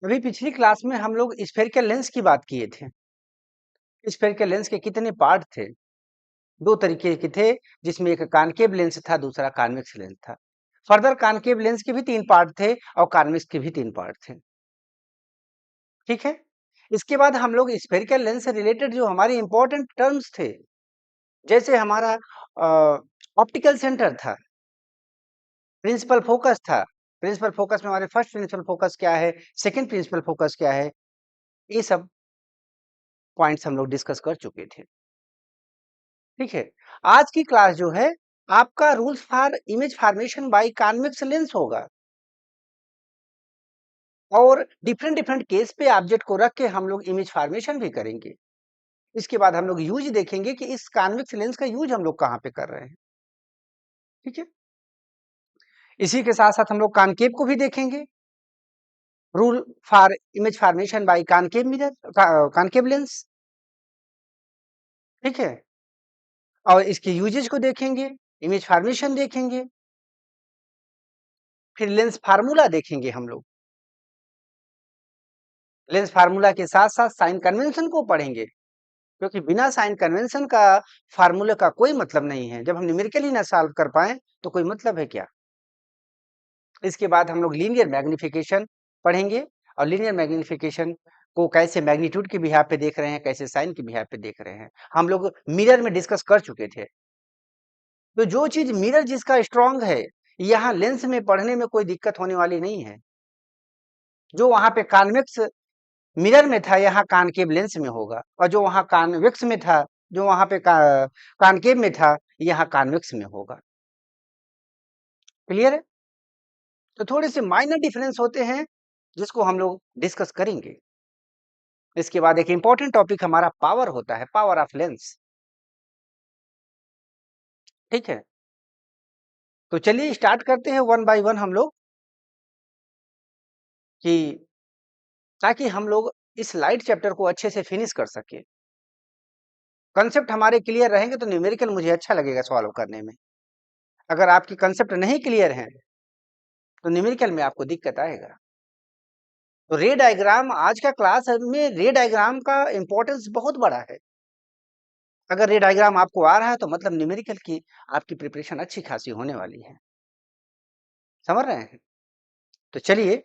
अभी पिछली क्लास में हम लोग स्फेरिकल लेंस की बात किए थे। स्फेरिकल लेंस के कितने पार्ट थे? दो तरीके के थे, जिसमें एक कॉनकेव लेंस था, दूसरा कॉन्वेक्स लेंस था। फर्दर कॉनकेव लेंस के भी 3 पार्ट थे और कॉन्वेक्स के भी 3 पार्ट थे। ठीक है? इसके बाद हम लोग स्फेरिकल लेंस से रिलेटेड जो हमारे इंपॉर्टेंट टर्म्स थे, जैसे हमारा ऑप्टिकल सेंटर था, प्रिंसिपल फोकस था। प्रिंसिपल फोकस में हमारे फर्स्ट प्रिंसिपल फोकस क्या है, सेकंड प्रिंसिपल फोकस क्या है, ये सब पॉइंट्स हम लोग डिस्कस कर चुके थे। ठीक है, आज की क्लास जो है आपका rules for image formation by convex lens होगा और डिफरेंट डिफरेंट केस पे ऑब्जेक्ट को रख के हम लोग इमेज फॉर्मेशन भी करेंगे। इसके बाद हम लोग यूज देखेंगे कि इस कॉन्वेक्स लेंस का यूज हम लोग कहाँ पे कर रहे हैं। ठीक है, इसी के साथ साथ हम लोग कॉनकेव को भी देखेंगे, rule for image formation by concave mirror, concave lens. ठीक है, और इसके यूजेज को देखेंगे, इमेज फॉर्मेशन देखेंगे, फिर लेंस फार्मूला देखेंगे हम लोग। लेंस फार्मूला के साथ साथ साइन कन्वेंशन को पढ़ेंगे, क्योंकि बिना साइन कन्वेंशन का फार्मूले का कोई मतलब नहीं है। जब हम न्यूमेरिकल ही ना सॉल्व कर पाए तो कोई मतलब है क्या। इसके बाद हम लोग लीनियर मैग्निफिकेशन पढ़ेंगे और लीनियर मैग्निफिकेशन को कैसे मैग्नीट्यूड के बिहाफ पे देख रहे हैं, कैसे साइन के बिहाफ पे देख रहे हैं, हम लोग मिरर में डिस्कस कर चुके थे। तो जो चीज मिरर जिसका स्ट्रांग है, यहाँ लेंस में पढ़ने में कोई दिक्कत होने वाली नहीं है। जो वहां पे कॉन्वेक्स मिरर में था, यहाँ कॉनकेव लेंस में होगा, और जो वहां कॉन्वेक्स में था, जो वहां पे कॉनकेव में था, यहाँ कॉन्वेक्स में होगा। क्लियर है? तो थोड़े से माइनर डिफरेंस होते हैं जिसको हम लोग डिस्कस करेंगे। इसके बाद एक इंपॉर्टेंट टॉपिक हमारा पावर होता है, पावर ऑफ लेंस। ठीक है, तो चलिए स्टार्ट करते हैं वन बाय वन हम लोग, कि ताकि हम लोग इस लाइट चैप्टर को अच्छे से फिनिश कर सके। कंसेप्ट हमारे क्लियर रहेंगे तो न्यूमेरिकल मुझे अच्छा लगेगा सॉल्व करने में। अगर आपकी कंसेप्ट नहीं क्लियर है तो न्यूमेरिकल में आपको दिक्कत आएगा। तो रे डायग्राम, आज का क्लास में रे डायग्राम का इंपॉर्टेंस बहुत बड़ा है। अगर रे डायग्राम आपको आ रहा है तो मतलब न्यूमेरिकल की आपकी प्रिपरेशन अच्छी खासी होने वाली है। समझ रहे हैं? तो चलिए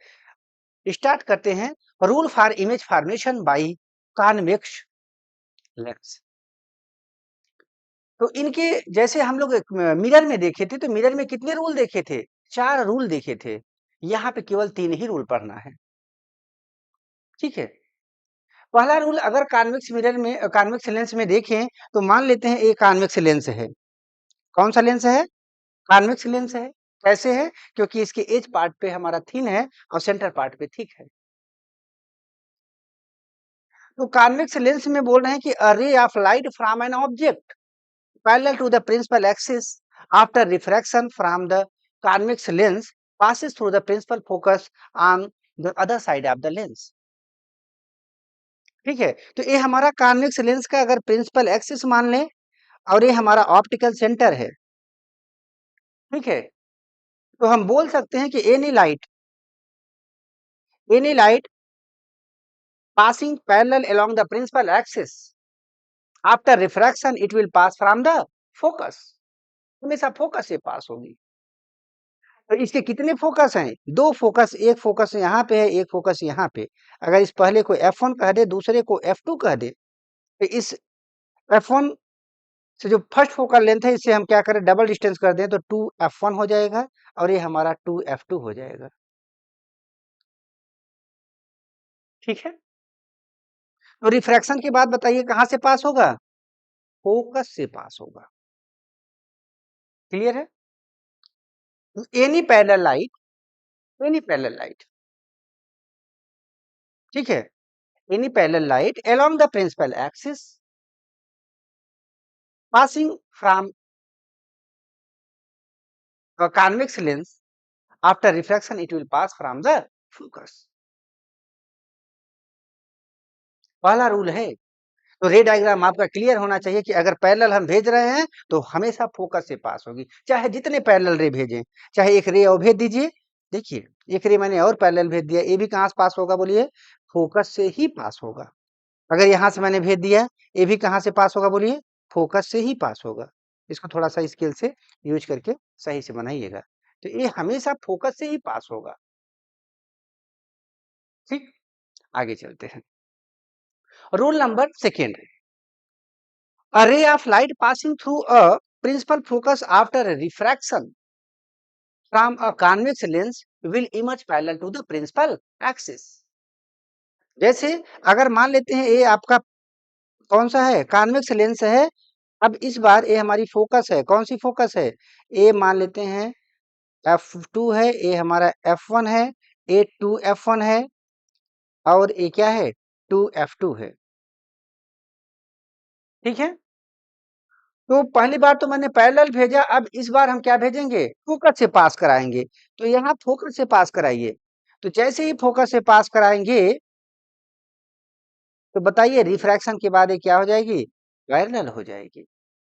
स्टार्ट करते हैं। Rule for image formation by convex lens. तो इनके जैसे हम लोग मिरर में देखे थे, तो मिरर में कितने रूल देखे थे? 4 रूल देखे थे। यहाँ पे केवल 3 ही रूल पढ़ना है। ठीक है, पहला रूल, अगर कॉन्वेक्स मिरर में, कॉन्वेक्स लेंस में देखें तो मान लेते हैं ये कॉन्वेक्स लेंस है। कौन सा लेंस है? कॉन्वेक्स लेंस है। कैसे है? क्योंकि इसके एज पार्ट पे हमारा थिन है और सेंटर पार्ट पे थिक है। तो कॉन्वेक्स लेंस में बोल रहे हैं कि a ray of light from an object parallel to the principal axis after refraction from the convex lens passes through the principal focus on the other side of the lens। ठीक है, तो ये हमारा कॉन्वेक्स लेंस का अगर principal axis मान लें और ये हमारा ऑप्टिकल सेंटर है। ठीक है, तो हम बोल सकते हैं कि any light passing parallel along the principal axis after refraction it will pass from the focus। हमेशा फोकस से पास होगी। तो इसके कितने फोकस हैं? 2 फोकस, एक फोकस यहाँ पे है, एक फोकस यहाँ पे। अगर इस पहले को F1 कह दे, दूसरे को F2 कह दे, तो इस F1 से जो फर्स्ट फोकल लेंथ है, इससे हम क्या करें, डबल डिस्टेंस कर दें तो 2F1 हो जाएगा और ये हमारा 2F2 हो जाएगा। ठीक है, तो रिफ्रैक्शन की बात बताइए, कहाँ से पास होगा? फोकस से पास होगा। क्लियर है? Any parallel light, any parallel light, ठीक है, any parallel light along the principal axis passing from a convex lens after refraction it will pass from the focus। पहला रूल है। तो रे डायग्राम आपका क्लियर होना चाहिए कि अगर पैरेलल हम भेज रहे हैं तो हमेशा फोकस से पास होगी, चाहे जितने पैरेलल रे भेजें। चाहे एक रे और भेज दीजिए, देखिए, एक रे मैंने और पैरेलल भेज दिया, ये भी कहाँ से पास होगा बोलिए? फोकस से ही पास होगा। अगर यहाँ से मैंने भेज दिया, ये भी कहाँ से पास होगा बोलिए? फोकस से ही पास होगा। इसको थोड़ा-सा स्केल से यूज़ करके सही से बनाइएगा। तो ये हमेशा फोकस से ही पास होगा। ठीक? आगे चलते हैं। Rule number 2 A ray of light passing through a principal focus after refraction from a convex lens will emerge parallel to the principal axis. जैसे अगर मान लेते हैं ये आपका कौन सा है? कॉन्वेक्स लेंस है। अब इस बार ये हमारी फोकस है। कौन सी फोकस है? ये मान लेते हैं F2 है, ये हमारा F1 है, ये 2F1 है और ये क्या है? 2F2 है। ठीक है? तो पहली बार तो मैंने पैरेलल भेजा, अब इस बार हम क्या भेजेंगे? फोकस से पास कराएंगे। तो यहाँ फोकस से पास कराइए। तो जैसे ही फोकस से पास कराएंगे तो बताइए रिफ्रैक्शन के बाद ये क्या हो जाएगी? पैरेलल हो जाएगी।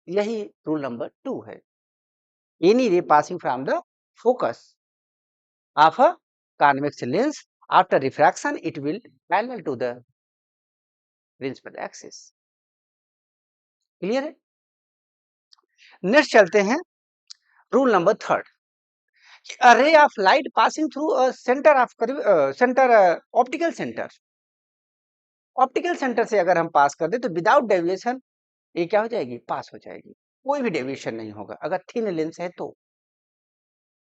यही रूल नंबर 2 है। Any ray passing from the focus of a convex lens after refraction it will parallel to the principal axis. Clear है? नेक्स्ट चलते हैं rule number 3 a ray of light passing through a optical center से अगर हम पास कर दे तो without deviation ये क्या हो जाएगी? पास हो जाएगी। कोई भी डेविएशन नहीं होगा। अगर थिन लेंस है तो,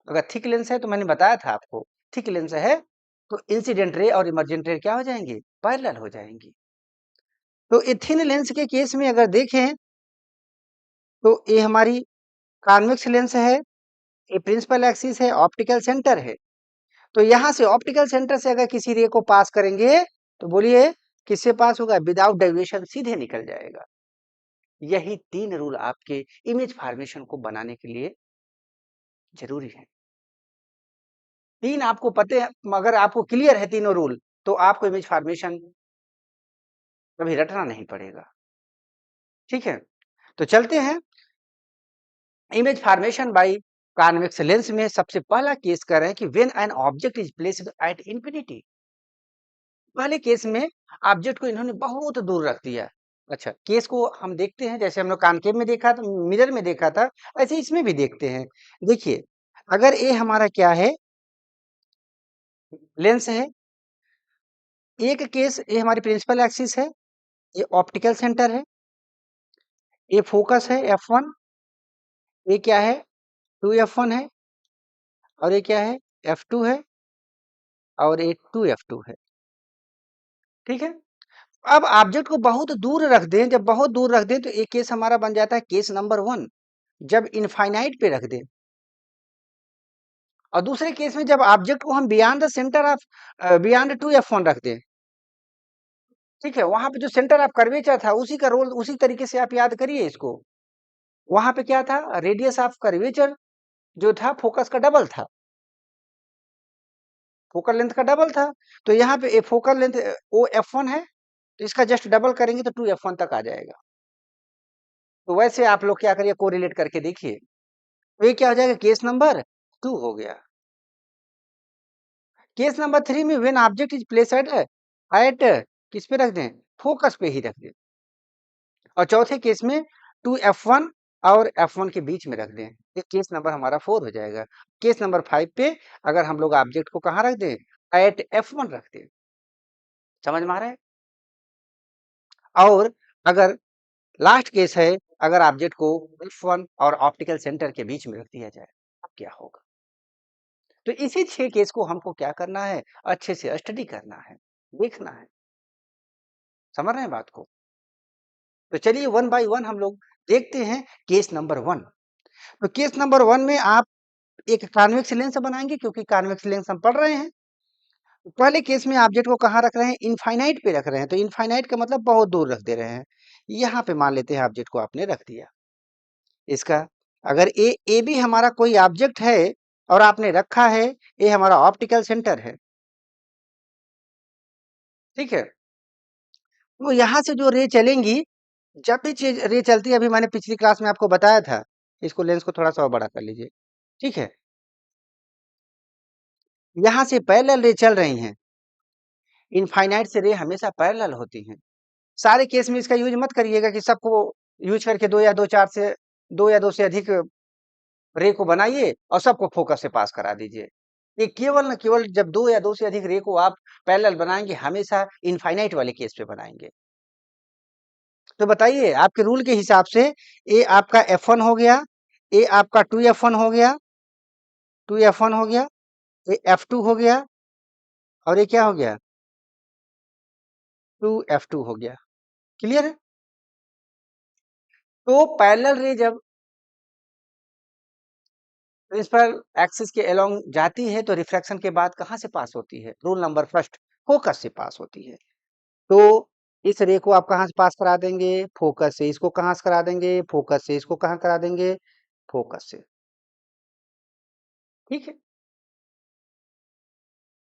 अगर थिक लेंस है तो मैंने बताया था आपको, थिक लेंस है तो इंसिडेंट रे और इमर्जेंट रे क्या हो जाएंगे? पैरेलल हो जाएंगी। तो ये थिन लेंस के केस में अगर देखें तो ये हमारी कॉन्वेक्स लेंस है, ये प्रिंसिपल एक्सिस है, ऑप्टिकल सेंटर है। तो यहाँ से ऑप्टिकल सेंटर से अगर किसी रे को पास करेंगे तो बोलिए किससे पास होगा? विदाउट डेविएशन सीधे निकल जाएगा। यही 3 रूल आपके इमेज फॉर्मेशन को बनाने के लिए जरूरी है। 3 आपको पते हैं, अगर आपको क्लियर है तीनों रूल तो आपको इमेज फॉर्मेशन कभी रटना नहीं पड़ेगा। ठीक है? तो चलते हैं image formation by convex lens में सबसे पहला केस कर रहे हैं कि when an object is placed at infinity. पहले केस में ऑब्जेक्ट को इन्होंने बहुत दूर रख दिया। अच्छा, केस को हम देखते हैं जैसे हम लोग कॉनकेव में देखा था, मिरर में देखा था, ऐसे इसमें भी देखते हैं। देखिए, अगर ये हमारा क्या है? लेंस है। एक केस ये हमारी प्रिंसिपल एक्सिस है, ये ऑप्टिकल सेंटर है, ये फोकस है F1, ये क्या है? 2F1 है और ये क्या है? F2 है और ये 2F2 है। ठीक है? अब ऑब्जेक्ट को बहुत दूर रख दें, जब बहुत दूर रख दें तो एक केस हमारा बन जाता है केस नंबर 1, जब इनफाइनाइट पे रख दें। और दूसरे केस में जब ऑब्जेक्ट को हम beyond the centre of beyond 2F1 रख दें। ठीक है? वहां पे जो सेंटर ऑफ कर्वेचर था उसी का रोल उसी तरीके से आप याद करिए इसको। वहां पे क्या था? रेडियस ऑफ कर्वेचर जो था फोकस का डबल था, फोकल लेंथ का डबल था। तो यहाँ पे फोकल लेंथ ओ F1 है, तो इसका जस्ट डबल करेंगे तो 2F1 तक आ जाएगा। तो वैसे आप लोग क्या करिए, कोरिलेट करके देखिए। तो ये क्या हो जाएगा? केस नंबर 2 हो गया। केस नंबर 3 में when object is placed at किस पे रख दें? फोकस पे ही रख दें। और चौथे केस में 2F1 और F1 के बीच में रख दें। ये केस नंबर हमारा 4 हो जाएगा। केस नंबर 5 पे अगर हम लोग ऑब्जेक्ट को कहाँ रख दें? एट F1 रख दें। समझ में आ रहा है? और अगर लास्ट केस है, अगर ऑब्जेक्ट को F1 और ऑप्टिकल सेंटर के बीच में रख दिया जाए, अब क्या होगा? तो इसी 6 केस को हमको क्या करना है? अच्छे से स्टडी करना है, देखना है। समझ रहे हैं बात को? तो चलिए वन बाय वन हम लोग देखते हैं केस नंबर 1। तो केस नंबर 1 में आप एक कॉन्वेक्स लेंस बनाएंगे, क्योंकि कॉन्वेक्स लेंस हम पढ़ रहे हैं। तो पहले केस में ऑब्जेक्ट को कहाँ रख रहे हैं? इनफाइनाइट पे रख रहे हैं। तो इनफाइनाइट का मतलब बहुत दूर रख दे रहे हैं। यहाँ पे मान लेते हैं ऑब्जेक्ट को आपने रख दिया। इसका अगर ए भी हमारा कोई ऑब्जेक्ट है और आपने रखा है, ये हमारा ऑप्टिकल सेंटर है। ठीक है? तो यहाँ से जो रे चलेंगी, जब भी चीज रे चलती है, अभी मैंने पिछली क्लास में आपको बताया था। इसको लेंस को थोड़ा सा और बड़ा कर लीजिए। ठीक है? यहाँ से पैरेलल रे चल रही हैं, इनफाइनाइट से रे हमेशा पैरेलल होती हैं। सारे केस में इसका यूज़ मत करिएगा कि सबको यूज़ करके 2 या 2-4 से 2 या 2 से अधिक रे को बनाइए और सबको फोकस से पास करा दीजिए। ये केवल न केवल जब 2 या 2 से अधिक रे को आप पैरेलल बनाएँगे, हमेशा इनफाइनाइट वाले केस पे बनाएँगे। तो बताइए आपके रूल के हिसाब से ये आपका F1 हो गया, ये आपका 2F1 हो गया, 2F1 हो गया, ये F2 हो गया और ये क्या हो गया? 2F2 हो गया। क्लियर है? तो पैरेलल रे जब प्रिंसिपल एक्सिस के अलोंग जाती है तो रिफ्रैक्शन के बाद कहाँ से पास होती है? रूल नंबर फर्स्ट, फोकस से पास होती है। तो इस रे को आप कहाँ से पास करा देंगे? फोकस से। इसको कहाँ से करा देंगे? फोकस से। इसको कहाँ करा देंगे? फोकस से। ठीक है?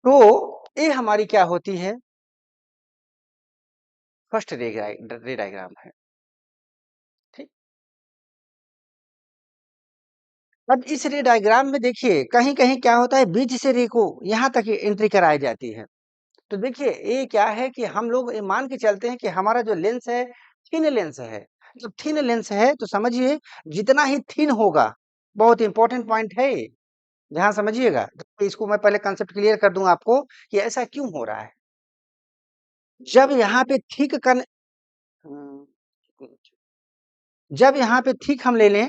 तो ये हमारी क्या होती है? फर्स्ट रे डायग्राम है। ठीक? अब इस रे डायग्राम में देखिए कहीं-कहीं क्या होता है, बीच से रे को यहाँ तक एंट्री कराई जाती है। तो देखिए ये क्या है कि हम लोग ये मान के चलते हैं कि हमारा जो लेंस है, थिन लेंस है। जब थिन लेंस है तो समझिए जितना ही थिन होगा, बहुत इंपॉर्टेंट पॉइंट है ये, ध्यान समझिएगा। तो इसको मैं पहले कांसेप्ट क्लियर कर दूं आपको कि ऐसा क्यों हो रहा है। जब यहाँ पे थिक कन हम्म, जब यहाँ पे थिक हम ले लें,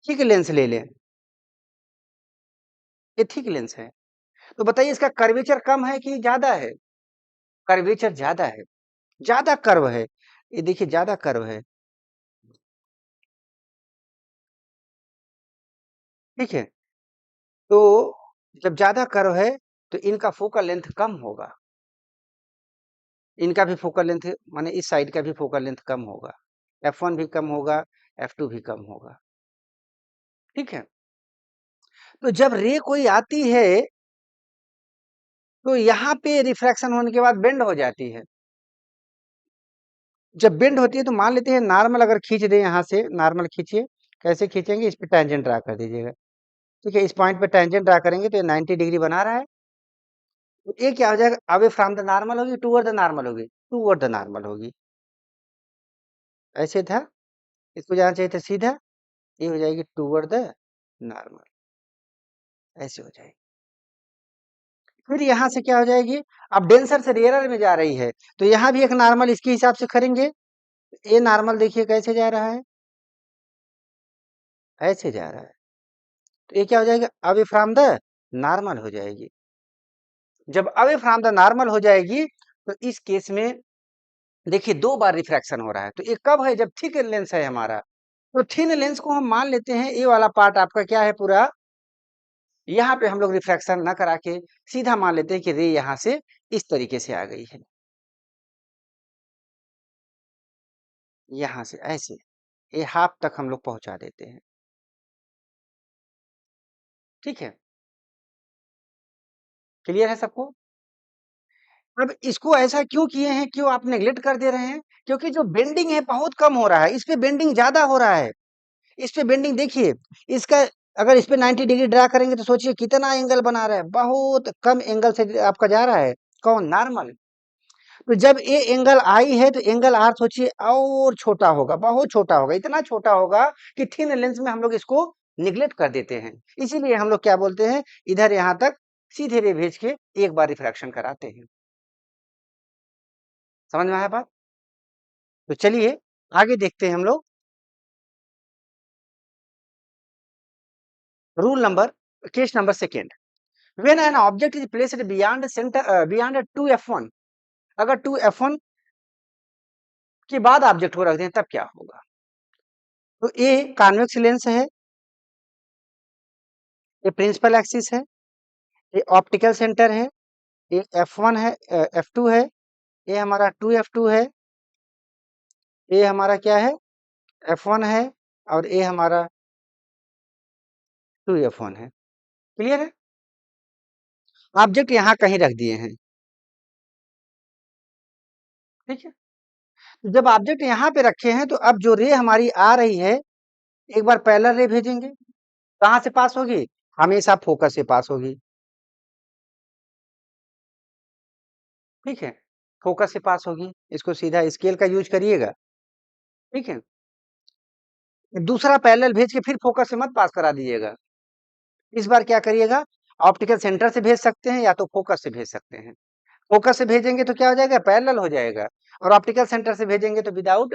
थिक लेंस ले लें, ये थिक लेंस है, तो बताइए इसका कर्वेचर कम है कि ज्यादा है? कर्वेचर ज्यादा है, ज्यादा कर्व है। ये देखिए ज्यादा कर्व है। ठीक है? तो जब ज्यादा कर्व है तो इनका फोकल लेंथ कम होगा, इनका भी फोकल लेंथ माने इस साइड का भी फोकल लेंथ कम होगा, F1 भी कम होगा, F2 भी कम होगा। ठीक है? तो जब रे कोई आती है तो यहाँ पे रिफ्रैक्शन होने के बाद बेंड हो जाती है। जब बेंड होती है तो मान लेते हैं नॉर्मल अगर खींच दें, यहाँ से नॉर्मल खींचिए। कैसे खींचेंगे? इस पे टेंजेंट ड्रा कर दीजिएगा। ठीक है? इस पॉइंट पे टेंजेंट ड्रा करेंगे तो ये 90 डिग्री बना रहा है। तो ये क्या हो जाएगा? अवे फ्रॉम द नॉर्मल होगी, टुवर्ड द नॉर्मल होगी, टुवर्ड द नॉर्मल होगी। ऐसे था, इसको जाना चाहिए था सीधा, ये हो जाएगी टुवर्ड द नॉर्मल, ऐसे हो जाएगी। फिर यहाँ से क्या हो जाएगी? अब डेंसर से रेयरर में जा रही है तो यहाँ भी एक नॉर्मल इसके हिसाब से करेंगे। ये नॉर्मल देखिए कैसे जा रहा है, ऐसे जा रहा है। तो ये क्या हो जाएगा? अवे फ्रॉम द नॉर्मल हो जाएगी। जब अवे फ्रॉम द नॉर्मल हो जाएगी तो इस केस में देखिए 2 बार रिफ्रैक्शन हो रहा है। तो ये कब है? जब थिक लेंस है हमारा। तो थिन लेंस को हम मान लेते हैं ये वाला पार्ट आपका क्या है पूरा, यहाँ पे हम लोग रिफ्रैक्शन ना करा के सीधा मान लेते हैं कि रे यहाँ से इस तरीके से आ गई है, यहाँ से ऐसे, ये हाफ तक हम लोग पहुँचा देते हैं। ठीक है? क्लियर है सबको? अब इसको ऐसा क्यों किए हैं, क्यों आप नेगलेक्ट कर दे रहे हैं? क्योंकि जो बेंडिंग है बहुत कम हो रहा है, इस पे बेंडिंग ज़्यादा हो रहा है। इस पे बेंडिंग देखिए, इसका अगर इस पे 90 डिग्री ड्रा करेंगे तो सोचिए कितना एंगल बना रहा है, बहुत कम एंगल से आपका जा रहा है। कौन? नॉर्मल। तो जब ये एंगल आई है तो एंगल आर सोचिए और छोटा होगा, बहुत छोटा होगा, इतना छोटा होगा कि थिन लेंस में हम लोग इसको निग्लेक्ट कर देते हैं। इसीलिए हम लोग क्या बोलते हैं, इधर यहाँ तक सीधे रे भेज के एक बार रिफ्रैक्शन कराते हैं। समझ में आया बात? तो चलिए आगे देखते हैं हम लोग। Rule number case number second, when an object is placed beyond centre beyond 2F1, अगर 2F1 के बाद ऑब्जेक्ट को रख दें तब क्या होगा? तो ये कॉन्वेक्स लेंस है, ये प्रिंसिपल एक्सिस है, ये ऑप्टिकल सेंटर है, ये F1 है, F2 है, ये हमारा 2F2 है, ये हमारा क्या है? F1 है और ये हमारा 2F1 है। क्लियर है? ऑब्जेक्ट यहाँ कहीं रख दिए हैं। ठीक है? तो जब ऑब्जेक्ट यहाँ पे रखे हैं तो अब जो रे हमारी आ रही है, एक बार पैरेलल रे भेजेंगे, कहाँ से पास होगी? हमेशा फोकस से पास होगी। ठीक है, फोकस से पास होगी, इसको सीधा स्केल का यूज करिएगा, ठीक है। दूसरा पैरेलल भेज के फिर फोकस से मत पास करा दीजिएगा। इस बार क्या करिएगा, ऑप्टिकल सेंटर से भेज सकते हैं या तो फोकस से भेज सकते हैं। फोकस से भेजेंगे तो क्या हो जाएगा, पैरेलल हो जाएगा, और ऑप्टिकल सेंटर से भेजेंगे तो विदाउट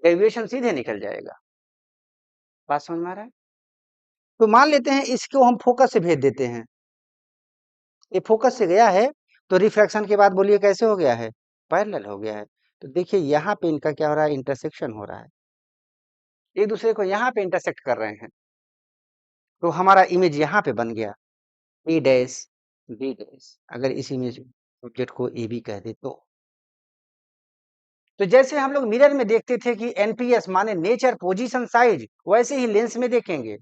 डेविएशन सीधे निकल जाएगा। बात समझ में आ रहा है? तो मान लेते हैं इसको हम फोकस से भेज देते हैं, ये फोकस से गया है, तो रिफ्रैक्शन के बाद बोलिए कैसे हो गया है, पैरेलल हो गया है। तो देखिए यहाँ पे इनका क्या हो रहा है, इंटरसेक्शन हो रहा है, एक दूसरे को यहाँ पे इंटरसेक्ट कर रहे हैं, तो हमारा इमेज यहाँ पे बन गया ए डैश बी डैश। अगर इस इमेज ऑब्जेक्ट को ए बी कह दे तो जैसे हम लोग मिरर में देखते थे कि एनपीएस माने नेचर पोजीशन साइज, वैसे ही लेंस में देखेंगे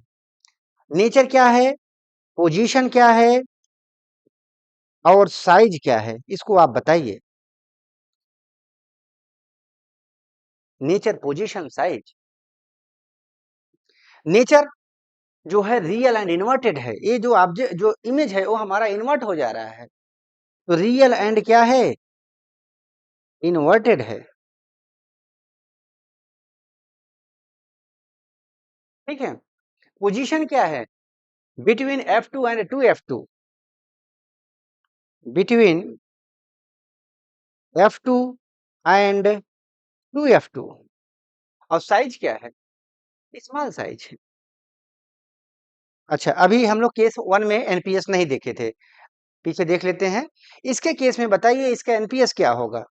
नेचर क्या है, पोजीशन क्या है और साइज क्या है, इसको आप बताइए। नेचर पोजीशन साइज, नेचर जो है रियल एंड इन्वर्टेड है, ये जो ऑब्जेक्ट जो इमेज है वो हमारा इन्वर्ट हो जा रहा है, तो रियल एंड क्या है, इन्वर्टेड है, ठीक है। पोजीशन क्या है, between F2 and 2F2, between F2 and 2F2, और साइज क्या है, स्मॉल साइज है। अच्छा, अभी हम लोग केस 1 में एनपीएस नहीं देखे थे, पीछे देख लेते हैं। इसके केस में बताइए इसका एनपीएस क्या होगा।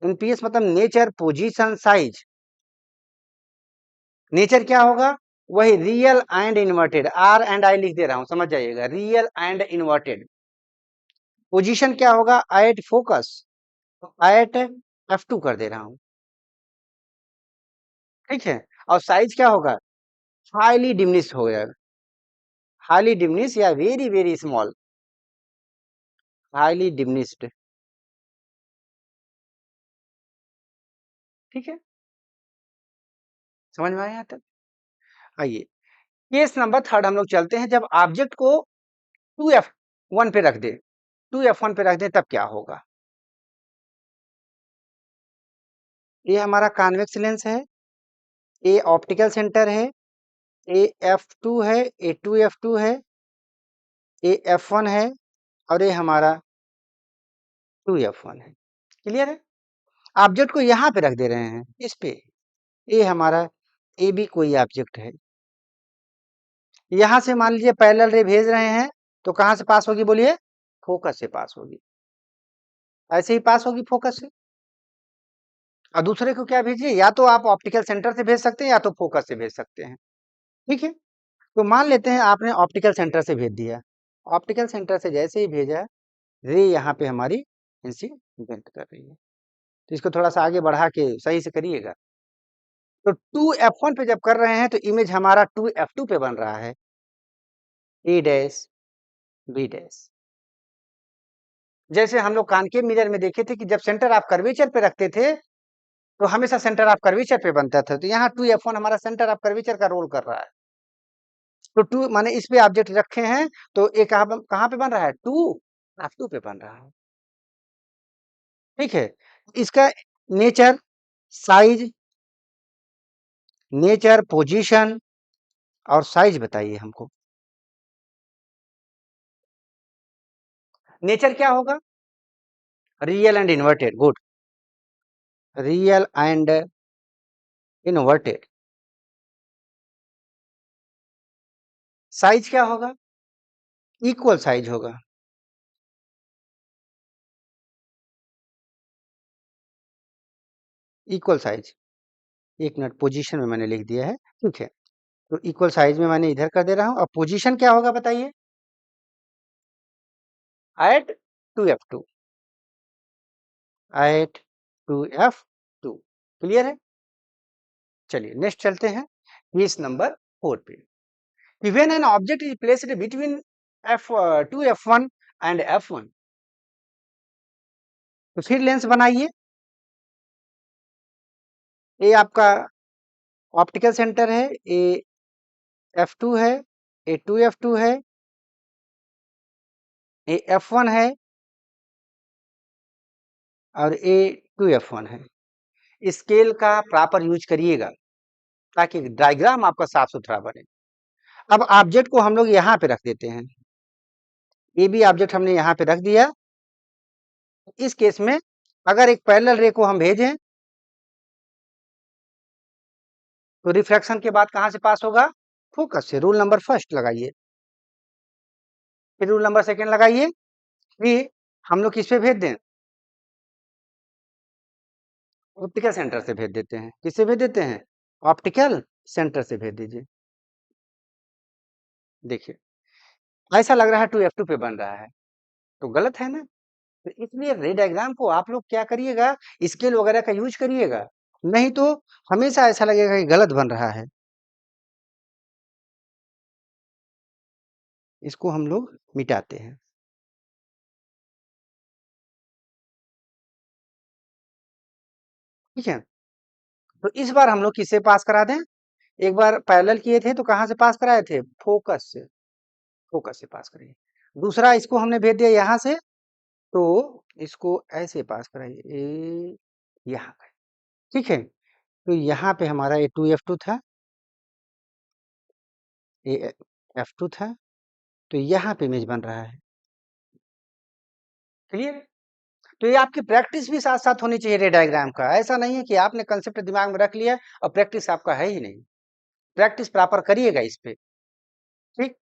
एनपीएस मतलब नेचर पोजीशन साइज, नेचर क्या होगा, वही real and inverted, R and I लिख दे रहा हूं, समझ जाइएगा, रियल एंड इन्वर्टेड। पोजीशन क्या होगा, एट फोकस, एट F2 कर दे रहा हूं, ठीक है। और साइज क्या होगा, हाईली डिमिनिश हो गया, हाईली डिमिनिश या very very small, highly diminished, ठीक है। समझ में आया तक? आइए केस नंबर 3 हम लोग चलते हैं, जब ऑब्जेक्ट को 2F1 पे रख दे, 2F1 पे रख दे तब क्या होगा। ये हमारा कॉन्वेक्स लेंस है, ये ऑप्टिकल सेंटर है, ये F2 है, ये 2F2 है, ये F1 है, और ये हमारा 2F1 है। क्लियर है, ऑब्जेक्ट को यहाँ पे रख दे रहे हैं इस पे, ये हमारा ए बी कोई ऑब्जेक्ट है, यहाँ से मान लीजिए पैरेलल रे भेज रहे हैं, तो कहाँ से पास होगी बोलिए, फोकस से पास होगी, ऐसे ही पास होगी फोकस से। और दूसरे को क्या भेजिए, या तो आप ऑप्टिकल सेंटर से भेज सकते हैं या तो फोकस से भेज सकते हैं, ठीक है। तो मान लेते हैं आपने ऑप्टिकल सेंटर से भेज दिया, ऑप्टिकल सेंटर से जैसे ही भेजा, रे यहाँ पे हमारी इंसिडेंट कर रही है, तो इसको थोड़ा सा आगे बढ़ा के सही से करिएगा। तो 2F1 पे जब कर रहे हैं तो इमेज हमारा 2F2 पे बन रहा है, ए डैश बी डैश। जैसे हम लोग कॉनकेव मिरर में देखे थे कि जब सेंटर ऑफ कर्वेचर पे रखते थे तो हमेशा सेंटर ऑफ कर्वेचर पे बनता था, तो यहाँ 2F1 हमारा सेंटर ऑफ कर्वेचर का रोल कर रहा है। तो 2 माने इस पे ऑब्जेक्ट रखे हैं, तो ये कहाँ पे बन रहा है, 2F2 पे बन रहा है, ठीक है। इसका नेचर, साइज, नेचर पोजीशन और साइज बताइए हमको। नेचर क्या होगा, real and inverted, good, real and inverted. Size क्या होगा, इक्वल साइज होगा, इक्वल साइज। एक मिनट, पोजीशन में मैंने लिख दिया है, ठीक है। तो इक्वल साइज में मैंने इधर कर दे रहा हूँ, अब पोजीशन क्या होगा बताइए, eight 2F2, eight 2F2, clear है। चलिए नेक्स्ट चलते हैं केस नंबर 4 पे। When an object is placed between F2F1 and F1, तो फिर लेंस बनाइए, ये आपका ऑप्टिकल सेंटर है, ये F2 है, ये 2F2 है, ये F1 है, और ए 2f1 है। स्केल का प्रॉपर यूज करिएगा ताकि डायग्राम आपका साफ सुथरा बने। अब ऑब्जेक्ट को हम लोग यहाँ पे रख देते हैं, ये भी ऑब्जेक्ट हमने यहाँ पे रख दिया। इस केस में अगर एक पैरेलल रे को हम भेजें तो रिफ्रैक्शन के बाद कहाँ से पास होगा? फोकस से। रूल नंबर फर्स्ट लगाइए, फिर रूल नंबर सेकंड लगाइए, फिर हम लोग किस पे भेज दें? ऑप्टिकल सेंटर से भेज देते हैं। किससे भेज देते हैं? ऑप्टिकल सेंटर से भेज दीजिए। देखिए ऐसा लग रहा है 2f2 पे बन रहा है, तो गलत है ना। तो इसलिए रे डायग्राम को आप लोग क्या करिएगा, स्केल वगैरह का यूज करिएगा, नहीं तो हमेशा ऐसा लगेगा कि गलत बन रहा है। इसको हम लोग मिटाते हैं। ठीक है, तो इस बार हम लोग किससे पास करा दें? एक बार पैरेलल किए थे तो कहाँ से पास कराए थे? फोकस से। फोकस से पास करिए। दूसरा इसको हमने भेज दिया यहाँ से, तो इसको ऐसे पास कराइए, यहाँ। ठीक है, तो यहाँ पे हमारा ये 2f2 था, ये f2 था, तो यहाँ पे इमेज बन रहा है। क्लियर? तो ये आपकी प्रैक्टिस भी साथ साथ होनी चाहिए रे डायग्राम का। ऐसा नहीं है कि आपने कंसेप्ट दिमाग में रख लिया और प्रैक्टिस आपका है ही नहीं। प्रैक्टिस प्रॉपर करिएगा इस पे। ठीक,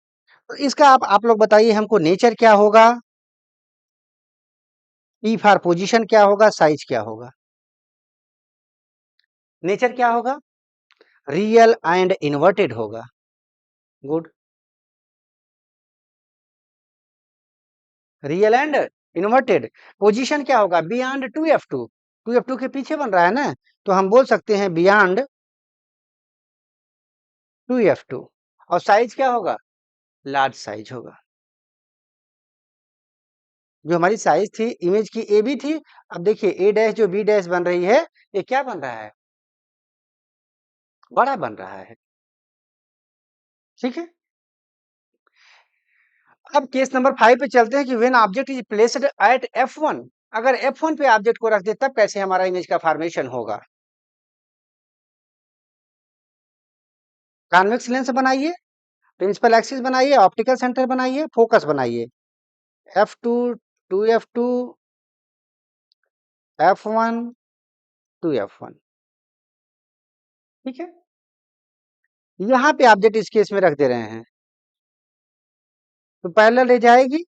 तो इसका आप लोग बताइए हमको, नेचर क्या होगा, पी फॉर पोजीशन क्या होगा, साइज क्या होगा? नेचर क्या होगा? रियल एंड इन्वर्टेड होगा। Good, real and inverted. Position क्या होगा? Beyond 2f2। 2f2 के पीछे बन रहा है ना, तो हम बोल सकते हैं बियॉन्ड 2f2। और साइज क्या होगा? लार्ज साइज होगा। जो हमारी साइज थी इमेज की ए बी थी, अब देखिए ए डैश जो बी डैश बन रही है, ये क्या बन रहा है? बड़ा बन रहा है। ठीक है, अब केस नंबर 5 पे चलते हैं कि when object is placed at f1। अगर f1 पे ऑब्जेक्ट को रख दे तब कैसे हमारा इमेज का फॉर्मेशन होगा? कॉन्वेक्स लेंस बनाइए, प्रिंसिपल एक्सिस बनाइए, ऑप्टिकल सेंटर बनाइए, फोकस बनाइए। f2, 2f2, f1, 2f1। ठीक है, यहाँ पे ऑब्जेक्ट इस केस में रख दे रहे हैं, तो पैरेलल रे जाएगी,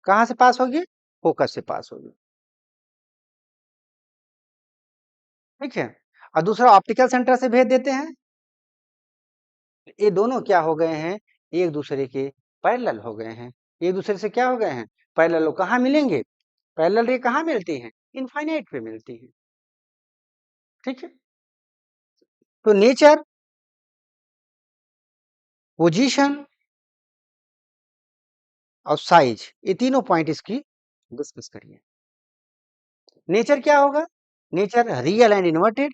कहाँ से पास होगी? फोकस से पास होगी। ठीक है, और दूसरा ऑप्टिकल सेंटर से भेज देते हैं। ये दोनों क्या हो गए हैं? एक दूसरे के पैरेलल हो गए हैं। एक दूसरे से क्या हो गए हैं? पैरेलल। कहाँ मिलेंगे? पैरेलल रे कहाँ मिलती हैं? इनफाइनाइट पे मिलती है। ठीक है, तो नेचर, पोजीशन और साइज, ये तीनों पॉइंट इसकी डिस्कस करिए। नेचर क्या होगा? Nature real and inverted.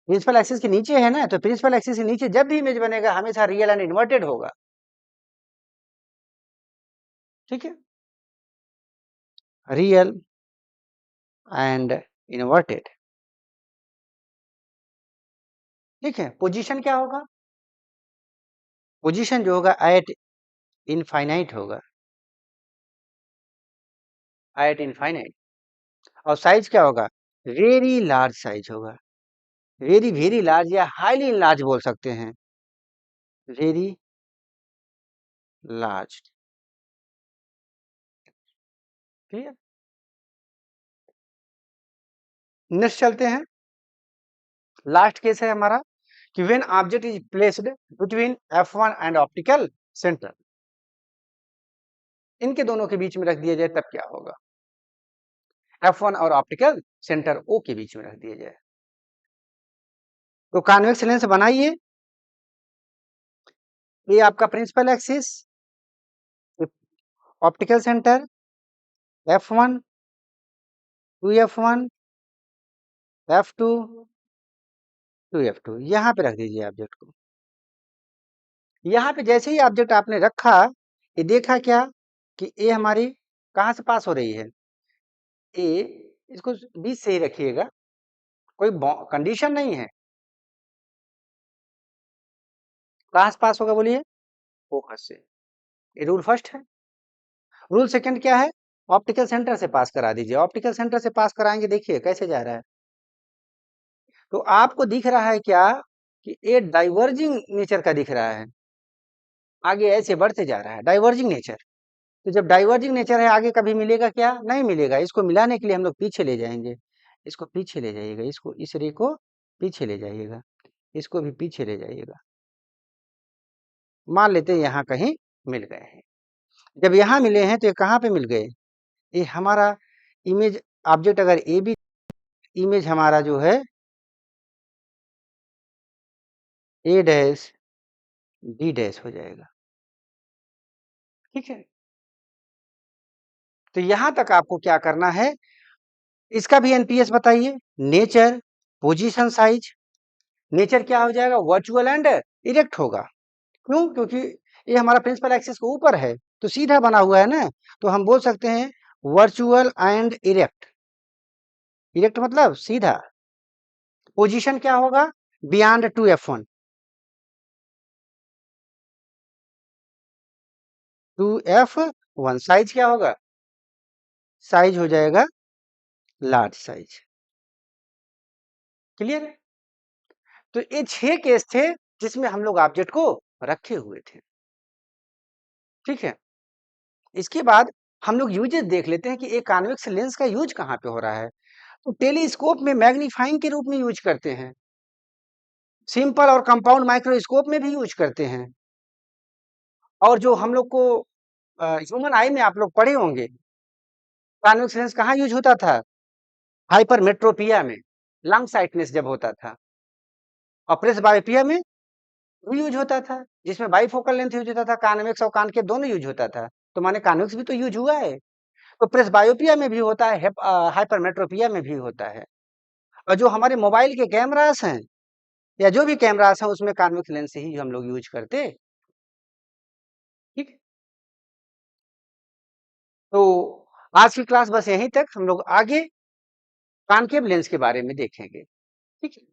Principal axis के नीचे है ना, तो प्रिंसिपल एक्सिस के नीचे जब भी इमेज बनेगा हमेशा रियल एंड इन्वर्टेड होगा। ठीक है, रियल एंड इन्वर्टेड। ठीक है, पोजीशन क्या होगा? पोजीशन जो होगा एट इनफाइनाइट होगा, एट इनफाइनाइट। और साइज क्या होगा? वेरी लार्ज साइज होगा। वेरी वेरी लार्ज या हाईली लार्ज बोल सकते हैं। Very large. ठीक है, नेक्स्ट चलते हैं। लास्ट केस है हमारा कि when object is placed between f1 and optical centre. इनके दोनों के बीच में रख दिया जाए तब क्या होगा? f1 और ऑप्टिकल सेंटर O के बीच में रख दिया जाए, तो कॉन्वेक्स लेंस बनाइए। ये आपका principal axis, optical centre, f1, 2f1, f2, 2f2, यहाँ पे रख दीजिए ऑब्जेक्ट को। यहाँ पे जैसे ही ऑब्जेक्ट आपने रखा, ये देखा क्या? कि ए हमारी कहाँ से पास हो रही है, ए, इसको बीच से ही रखिएगा, कोई कंडीशन नहीं है। कहाँ से पास होगा बोलिए, फोकस से। ये रूल फर्स्ट है। रूल सेकंड क्या है, ऑप्टिकल सेंटर से पास करा दीजिए। ऑप्टिकल सेंटर से पास कराएंगे, देखिए कैसे जा रहा है। तो आपको दिख रहा है क्या कि ये डाइवर्जिंग नेचर का दिख रहा है, आगे ऐसे बढ़ते जा रहा है, डाइवर्जिंग नेचर। तो जब डाइवर्जिंग नेचर है, आगे कभी मिलेगा क्या, नहीं मिलेगा। इसको मिलाने के लिए हम लोग पीछे ले जाएंगे, इसको पीछे ले जाइएगा, इसको, इस रे को पीछे ले जाइएगा, इसको भी पीछे ले जाइएगा। मान लेते हैं यहाँ कहीं मिल गए हैं। जब यहाँ मिले हैं तो ये कहाँ पे मिल गए, ये हमारा इमेज ऑब्जेक्ट अगर ए भी, इमेज हमारा जो है ए डैश बी डैश हो जाएगा, ठीक है। तो यहां तक आपको क्या करना है, इसका भी एनपीएस बताइए, नेचर, पोजीशन साइज। नेचर क्या हो जाएगा, वर्चुअल एंड इरेक्ट होगा। क्यों, क्योंकि ये हमारा प्रिंसिपल एक्सिस के ऊपर है तो सीधा बना हुआ है ना, तो हम बोल सकते हैं वर्चुअल एंड इरेक्ट। इरेक्ट मतलब सीधा। पोजीशन क्या होगा, बियॉन्ड 2f1, 2f1। साइज क्या होगा, साइज हो जाएगा लार्ज साइज। क्लियर है। तो ये 6 केस थे जिसमें हम लोग ऑब्जेक्ट को रखे हुए थे, ठीक है। इसके बाद हम लोग यूजेस देख लेते हैं कि एक कॉन्वेक्स लेंस का यूज कहाँ पे हो रहा है। तो टेलीस्कोप में मैग्नीफाइंग के रूप में यूज करते हैं, सिंपल और कंपाउंड माइक्रोस्कोप में भी यूज करते हैं, और जो हम लोग को ह्यूमन आई में आप लोग पढ़े होंगे, कॉन्वेक्स लेंस कहाँ यूज होता था, हाइपरमेट्रोपिया में, लंग साइटनेस जब होता था। और प्रेस बायोपिया में भी यूज होता था, जिसमें बाइफोकल लेंथ यूज होता था, कॉन्वेक्स और कॉनकेव दोनों यूज होता था। तो माने कॉन्वेक्स भी तो यूज हुआ है। तो प्रेस बायोपिया में भी होता है, हाइपरमेट्रोपिया में भी होता है। और जो हमारे मोबाइल के कैमरास हैं या जो भी कैमरास हैं, उसमें कॉन्वेक्स लेंस ही हम लोग यूज करते, ठीक। तो आज की क्लास बस यहीं तक, हम लोग आगे कॉनकेव लेंस के बारे में देखेंगे, ठीक है।